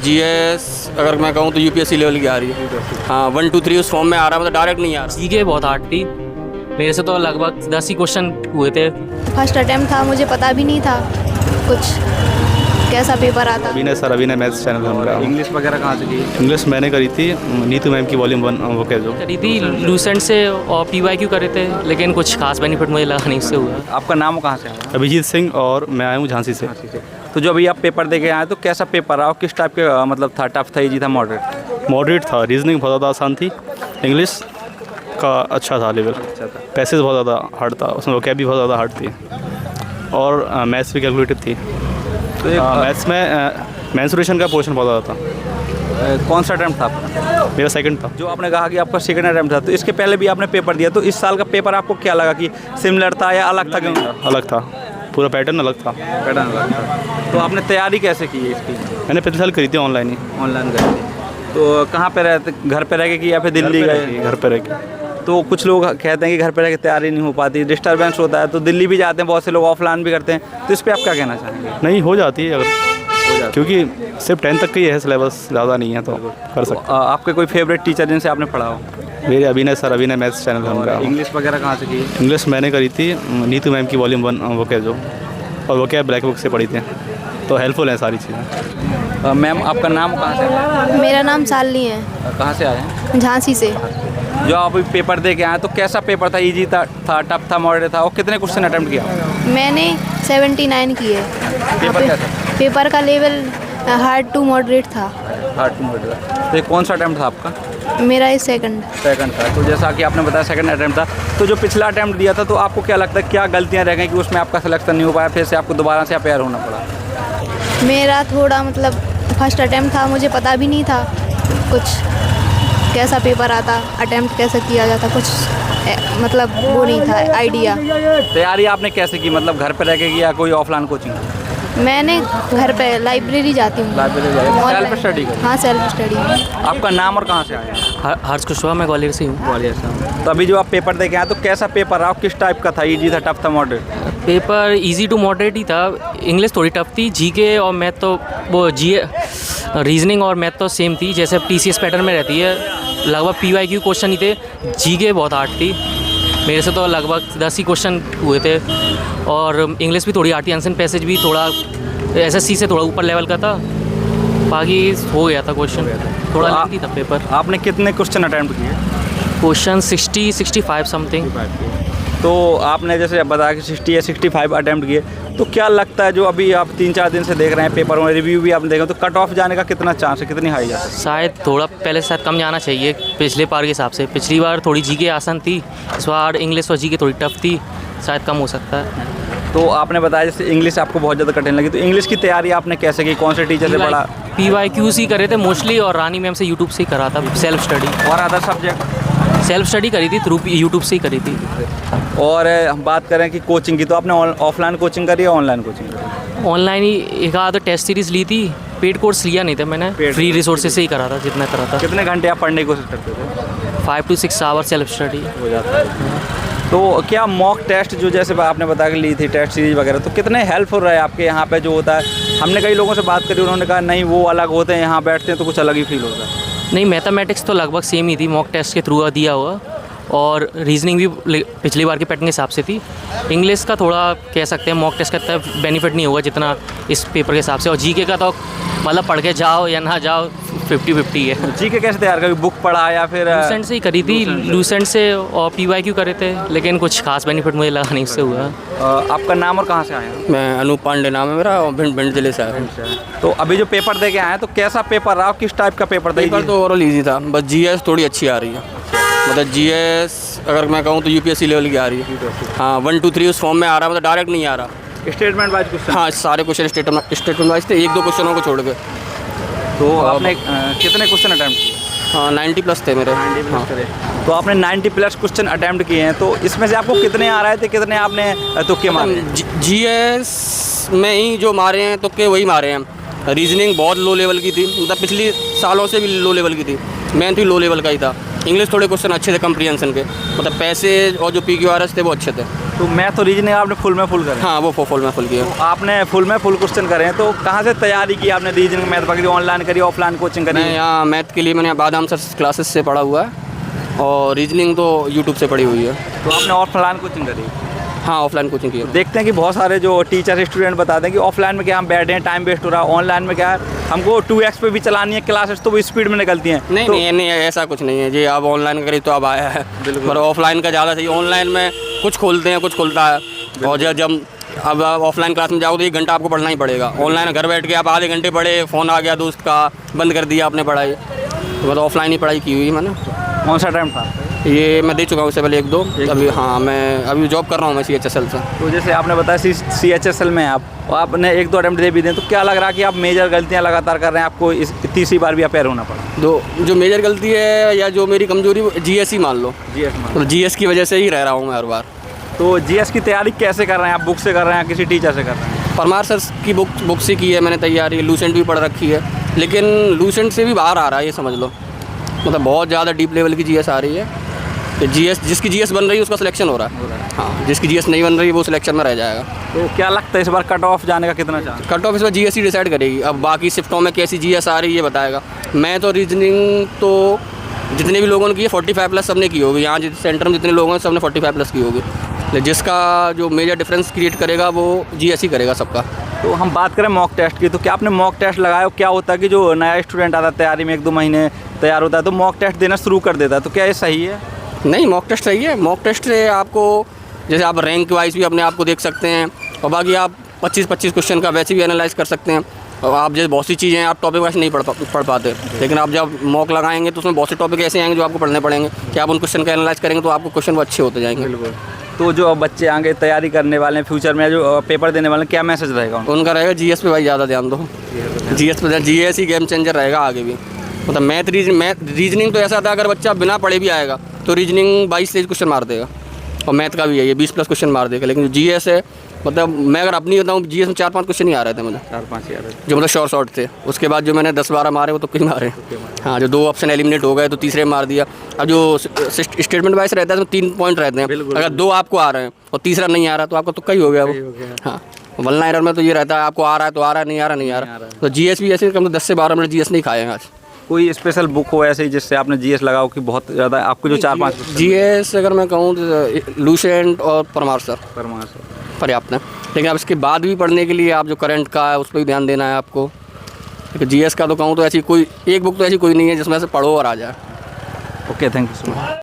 GS अगर मैं कहूँ तो यूपीएससी लेवल की आ रही है। हाँ 1 2 3 उस फॉर्म में आ रहा है, मतलब डायरेक्ट नहीं आ रहा। जीके बहुत हार्ड थी, मेरे से तो लगभग 10 ही क्वेश्चन हुए थे। फर्स्ट अटेम्प्ट था, मुझे पता भी नहीं था कुछ कैसा पेपर आता। अभिनय सर, अभिनय मैथ्स चैनल है हमारा। इंग्लिश वगैरह कहाँ से की? इंग्लिश मैंने करी थी नीतू मैम की वॉल्यूम 1 वो कह जो करी थी लूसेंट से और पीवाईक्यू करे थे, लेकिन कुछ खास बेनिफिट मुझे लगा नहीं उससे हुआ। आपका नाम कहाँ से आया? अभिजीत सिंह और मैं आया हूँ झांसी से। तो जो अभी आप पेपर दे के आए तो कैसा पेपर रहा? किस टाइप के मतलब था? टफ था, इजी था, मॉडरेट? मॉडरेट था। रीजनिंग बहुत ज़्यादा आसान थी, इंग्लिश का अच्छा था लेवल, पैसेज बहुत ज़्यादा हार्ड था, उसमें वोकैब भी बहुत ज़्यादा हार्ड थी, और मैथ्स भी कैलकुलेटिव थी। तो मैथ्स में मेंसुरेशन का पोर्शन बहुत ज़्यादा था। कौन सा अटैम्प्ट था आपका? मेरा सेकंड था। जो आपने कहा कि आपका सेकंड अटैम्प्ट था, तो इसके पहले भी आपने पेपर दिया, तो इस साल का पेपर आपको क्या लगा कि सिमिलर था या अलग था? क्यों अलग था, पूरा पैटर्न अलग था। पैटर्न अलग था। तो आपने तैयारी कैसे की है इसकी? मैंने पिछले साल करी थी ऑनलाइन ही। ऑनलाइन करी थी। तो कहाँ पे रहते? घर पे रह के की या फिर दिल्ली गए? घर पे रह के। तो कुछ लोग कहते हैं कि घर पे रह के तैयारी नहीं हो पाती, डिस्टर्बेंस होता है, तो दिल्ली भी जाते हैं, बहुत से लोग ऑफलाइन भी करते हैं, तो इस पर आप क्या कहना चाहेंगे? नहीं, हो जाती है अगर, क्योंकि सिर्फ 10 तक का ही है सिलेबस, ज़्यादा नहीं है, तो कर सकते। आपके कोई फेवरेट टीचर जिनसे आपने पढ़ा हो? मेरे अभिनय सर, अभिनय मैथ्स चैनल है हमारा। इंग्लिश वगैरह कहाँ से की? इंग्लिश मैंने करी थी नीतू मैम की वॉल्यूम 1 वो कह जो, और वो क्या ब्लैक बुक से पढ़ी थी, तो हेल्पफुल है सारी चीज़ें। मैम आपका नाम कहाँ से है? मेरा नाम शालिनी है, कहाँ से आए हैं? झांसी से। जो आप अभी पेपर दे के आए तो कैसा पेपर था? इजी था, टफ था, मॉडरेट था, और कितने क्वेश्चन अटेम्प्ट किया? मैंने 79 किए। पेपर कैसा? पेपर का लेवल हार्ड टू मॉडरेट था। Hard to moderate. तो ये कौन सा अटेम्प्ट था आपका? मेरा ये सेकंड था। तो जैसा कि आपने बताया सेकंड अटेम्प्ट था, तो जो पिछला अटेम्प्ट दिया था, तो आपको क्या लगता है क्या गलतियाँ रह गई कि उसमें आपका सिलेक्शन नहीं हो पाया, फिर से आपको दोबारा से अपेयर होना पड़ा? मेरा थोड़ा मतलब फर्स्ट अटेम्प्ट था, मुझे पता भी नहीं था कुछ कैसा पेपर आता, अटेम्प्ट कैसे किया जाता, कुछ मतलब वो नहीं था आइडिया। तैयारी आपने कैसे की? मतलब घर पे रह के की या कोई ऑफलाइन कोचिंग? मैंने घर पे लाइब्रेरी जाती हूँ। लाइब्रेरी सेल्फ स्टडी कर? हाँ, सेल्फ स्टडी। आपका नाम और कहाँ से आया? हर्ष कुशवाहा, मैं ग्वालियर से हूँ। ग्वालियर से। तो अभी जो आप पेपर दे के आए तो कैसा पेपर रहा? किस टाइप का था? इजी था, टफ था, moderate? Paper easy to moderate ही था। इंग्लिश थोड़ी टफ थी, जीके और मैथ तो वो रीजनिंग और मैथ तो सेम थी, जैसे टीसीएस पैटर्न में रहती है। लगभग पीवाईक्यू क्वेश्चन ही थे। जीके बहुत हार्ड थी, मेरे से तो लगभग 10 ही क्वेश्चन हुए थे, और इंग्लिश भी थोड़ी हार्ड थी। आंसर पैसेज भी थोड़ा एसएससी से थोड़ा ऊपर लेवल का था, बाकी हो गया था क्वेश्चन। थोड़ा लेंथी था पेपर। आपने कितने क्वेश्चन अटेम्प्ट किए? Question 60-65 something. तो आपने जैसे बताया कि 60 या 65 अटेम्प्ट किए, तो क्या लगता है जो अभी आप 3-4 दिन से देख रहे हैं पेपर में, रिव्यू भी आप देखें, तो कट ऑफ जाने का कितना चांस है, कितनी हाई है? शायद थोड़ा पहले शायद कम जाना चाहिए पिछले बार के हिसाब से। पिछली बार थोड़ी जीके आसान थी, इस बार इंग्लिश और जीके थोड़ी टफ थी, शायद कम हो सकता है। तो आपने बताया जैसे इंग्लिश आपको बहुत ज़्यादा कठिन लगी, तो इंग्लिश की तैयारी आपने कैसे की? कौन से टीचर से पढ़ा? पीवाईक्यूज ही करे थे मोस्टली, और रानी मैम से यूट्यूब से ही करा था सेल्फ स्टडी। और अदर सब्जेक्ट? सेल्फ स्टडी करी थी थ्रू यूट्यूब से ही करी थी। और हम बात करें कि कोचिंग की, तो आपने ऑफलाइन कोचिंग करी या ऑनलाइन कोचिंग? ऑनलाइन ही एक आध टेस्ट सीरीज़ ली थी, पेड कोर्स लिया नहीं था मैंने, फ्री रिसोर्सेज से ही करा था जितना करा था। कितने घंटे आप पढ़ने की कोशिश करते थे? 5 to 6 आवर सेल्फ स्टडी हो जाता है। तो क्या मॉक टेस्ट जो जैसे आपने बता के ली थी टेस्ट सीरीज वगैरह, तो कितने हेल्पफुल रहे आपके यहाँ पे जो होता है? हमने कई लोगों से बात करी, उन्होंने कहा नहीं वो अलग होते हैं, यहाँ बैठते हैं तो कुछ अलग ही फील होता है। नहीं, मैथमेटिक्स तो लगभग सेम ही थी मॉक टेस्ट के थ्रू दिया हुआ, और रीजनिंग भी पिछली बार के पैटर्न के हिसाब से थी। इंग्लिश का थोड़ा कह सकते हैं मॉक टेस्ट का इतना बेनिफिट नहीं होगा जितना इस पेपर के हिसाब से, और जीके का तो मतलब पढ़ के जाओ या ना जाओ 50-50 है। जीके कैसे तैयार करी? बुक पढ़ा या फिर? लूसेंट से ही करी थी, लूसेंट से और पीवाईक्यू करे थे, लेकिन कुछ खास बेनिफिट मुझे लगा नहीं उससे हुआ। आपका नाम और कहाँ से आया? मैं अनूप पांडे नाम है मेरा, और भिंड जिले से आया हूँ। तो अभी जो पेपर दे के आए तो कैसा पेपर रहा? किस टाइप का पेपर था? पेपर तो ओवरऑल ईजी था, बस जीएस थोड़ी अच्छी आ रही है। मतलब जीएस अगर मैं कहूँ तो यूपीएससी लेवल की आ रही है। हाँ 1 2 3 उस फॉर्म में आ रहा है, मतलब डायरेक्ट नहीं आ रहा। Statement wise question? हाँ, सारे क्वेश्चन स्टेटमेंट वाइज थे, 1-2 क्वेश्चनों को छोड़ के। तो आपने कितने क्वेश्चन अटैम्प्ट किए? हाँ 90+ थे मेरे। 90+ करे। तो आपने 90+ क्वेश्चन अटैम्प्ट किए हैं, तो इसमें से आपको कितने आ रहे थे, कितने आपने तुक्के मारे? जीएस में ही जो मारे हैं तुक्के वही मारे हैं। रीजनिंग बहुत लो लेवल की थी, मतलब पिछली सालों से भी लो लेवल की थी। मैथ भी लो लेवल का ही था। इंग्लिश थोड़े क्वेश्चन अच्छे थे कंप्रीहेंशन के, मतलब पैसेज और जो पीक्यूआरएस थे वो अच्छे थे। तो मैथ और रीजनिंग आपने फुल में फुल करें? हाँ वो फुल में फुल किया। तो आपने फुल में फुल क्वेश्चन करे हैं, तो कहाँ से तैयारी की आपने? रीजनिंग मैथ वगैरह ऑनलाइन करी, ऑफलाइन कोचिंग करी? मैं यहाँ मैथ के लिए मैंने बादाम सर क्लासेस से पढ़ा हुआ है और रीजनिंग तो यूट्यूब से पढ़ी हुई है। तो आपने ऑफलाइन कोचिंग करी? हाँ ऑफलाइन कोचिंग की है। देखते हैं कि बहुत सारे जो टीचर स्टूडेंट बताते हैं कि ऑफलाइन में क्या हम बैठे हैं, टाइम वेस्ट हो रहा है, ऑनलाइन में क्या है हमको 2x पे भी चलानी है क्लासेस, तो वो स्पीड में निकलती हैं। नहीं तो नहीं ऐसा कुछ नहीं है जी, आप ऑनलाइन करी तो अब आया है, पर ऑफलाइन का ज़्यादा सही। ऑनलाइन में कुछ खोलते हैं कुछ खुलता है, और जब अब आप ऑफलाइन क्लास में जाओ तो 1 घंटा आपको पढ़ना ही पड़ेगा। ऑनलाइन घर बैठ के आप आधे घंटे पढ़े, फ़ोन आ गया दोस्त का, बंद कर दिया आपने पढ़ाई। तो मतलब ऑफलाइन ही पढ़ाई की हुई मैंने। कौन सा टाइम था ये? मैं दे चुका हूँ इससे पहले 1-2 अभी। हाँ मैं अभी जॉब कर रहा हूँ मैं CHSL से। तो जैसे आपने बताया CHSL में आप, और आपने 1-2 अटेम्प्ट दे भी दें, तो क्या लग रहा है कि आप मेजर गलतियां लगातार कर रहे हैं, आपको इस तीसरी बार भी अपेयर होना पड़ा? जो मेजर गलती है या जो मेरी कमजोरी, GS ही मान लो। तो GS की वजह से ही रह रहा हूँ मैं हर बार। तो GS की तैयारी कैसे कर रहे हैं आप? बुक से कर रहे हैं, किसी टीचर से कर रहे हैं? परमार सर की बुक से की है मैंने तैयारी। लूसेंट भी पढ़ रखी है, लेकिन लूसेंट से भी बाहर आ रहा है ये समझ लो। मतलब बहुत ज़्यादा डीप लेवल की GS आ रही है। तो GS जिसकी GS बन रही है उसका सिलेक्शन हो रहा है। हाँ जिसकी GS नहीं बन रही है वो सिलेक्शन में रह जाएगा। तो क्या लगता है इस बार कट ऑफ जाने का कितना चांस? कट ऑफ इस बार GS ही डिसाइड करेगी। अब बाकी शिफ्टों में कैसी GS आ रही है ये बताएगा। मैं तो रीजनिंग तो जितने भी लोगों ने की है 45+ सबने की होगी। यहाँ जिस सेंटर में जितने लोग हैं सबने 45+ की होगी। जिसका जो मेजर डिफरेंस क्रिएट करेगा वो GS ही करेगा सबका। तो हम बात करें मॉक टेस्ट की, तो क्या आपने मॉक टेस्ट लगाया? क्या होता है कि जो नया स्टूडेंट आता है तैयारी में 1-2 महीने तैयार होता है तो मॉक टेस्ट देना शुरू कर देता है, तो क्या ये सही है? नहीं मॉक टेस्ट सही है। मॉक टेस्ट से आपको जैसे आप रैंक वाइज भी अपने आप को देख सकते हैं, और बाकी आप 25-25 क्वेश्चन का वैसे भी एनालाइज कर सकते हैं। और आप जैसे बहुत सी चीज़ें आप टॉपिक वाइज नहीं पढ़ पाते, लेकिन आप जब मॉक लगाएंगे तो उसमें बहुत से टॉपिक ऐसे आएंगे जो आपको पढ़ने पड़ेंगे कि आप उन क्वेश्चन का एनालाइज करेंगे तो आपको क्वेश्चन वो अच्छे होते जाएंगे। बिल्कुल। तो जो बच्चे आगे तैयारी करने वाले हैं फ्यूचर में, जो पेपर देने वाले हैं, क्या मैसेज रहेगा उनका? रहेगा GS पे भाई ज़्यादा ध्यान दो। GS पे GS ही गेम चेंजर रहेगा आगे भी। मतलब मैथ रीजनिंग तो ऐसा था अगर बच्चा बिना पढ़े भी आएगा तो रीजनिंग 22-23 क्वेश्चन मार देगा, और मैथ का भी है ये 20+ क्वेश्चन मार देगा। लेकिन जो GS है, मतलब मैं अगर अपनी बताऊँ GS में 4-5 क्वेश्चन ही आ रहे थे मुझे, 4-5 ही आ रहे थे जो मतलब शॉर्ट थे। उसके बाद जो मैंने 10-12 मारे वो तो कहीं मारे। हाँ जो 2 ऑप्शन एलिमिनेट हो गए तो तीसरे में मार दिया। अब जो स्टेटमेंट वाइज रहता है तो 3 पॉइंट रहते हैं। अगर 2 आपको आ रहे हैं और तीसरा नहीं आ रहा तो आपका तुक्का ही हो गया वो। हाँ वल्ला एरर में तो ये रहता है आपको आ रहा है तो आ रहा है, नहीं आ रहा नहीं आ रहा। तो GS भी ऐसे कम से 10 से 12 मिनट GS नहीं खाएंगे आज। कोई स्पेशल बुक हो ऐसे ही जिससे आपने GS लगाओ कि बहुत ज़्यादा आपको जो 4-5? GS अगर मैं कहूँ तो लूसेंट और परमार सर पर्याप्त है। लेकिन अब इसके बाद भी पढ़ने के लिए आप जो करंट का है उस पर भी ध्यान देना है आपको। लेकिन GS का तो कहूँ तो ऐसी कोई एक बुक तो ऐसी कोई नहीं है जिसमें से पढ़ो और आ जाए। Okay, thank you so much.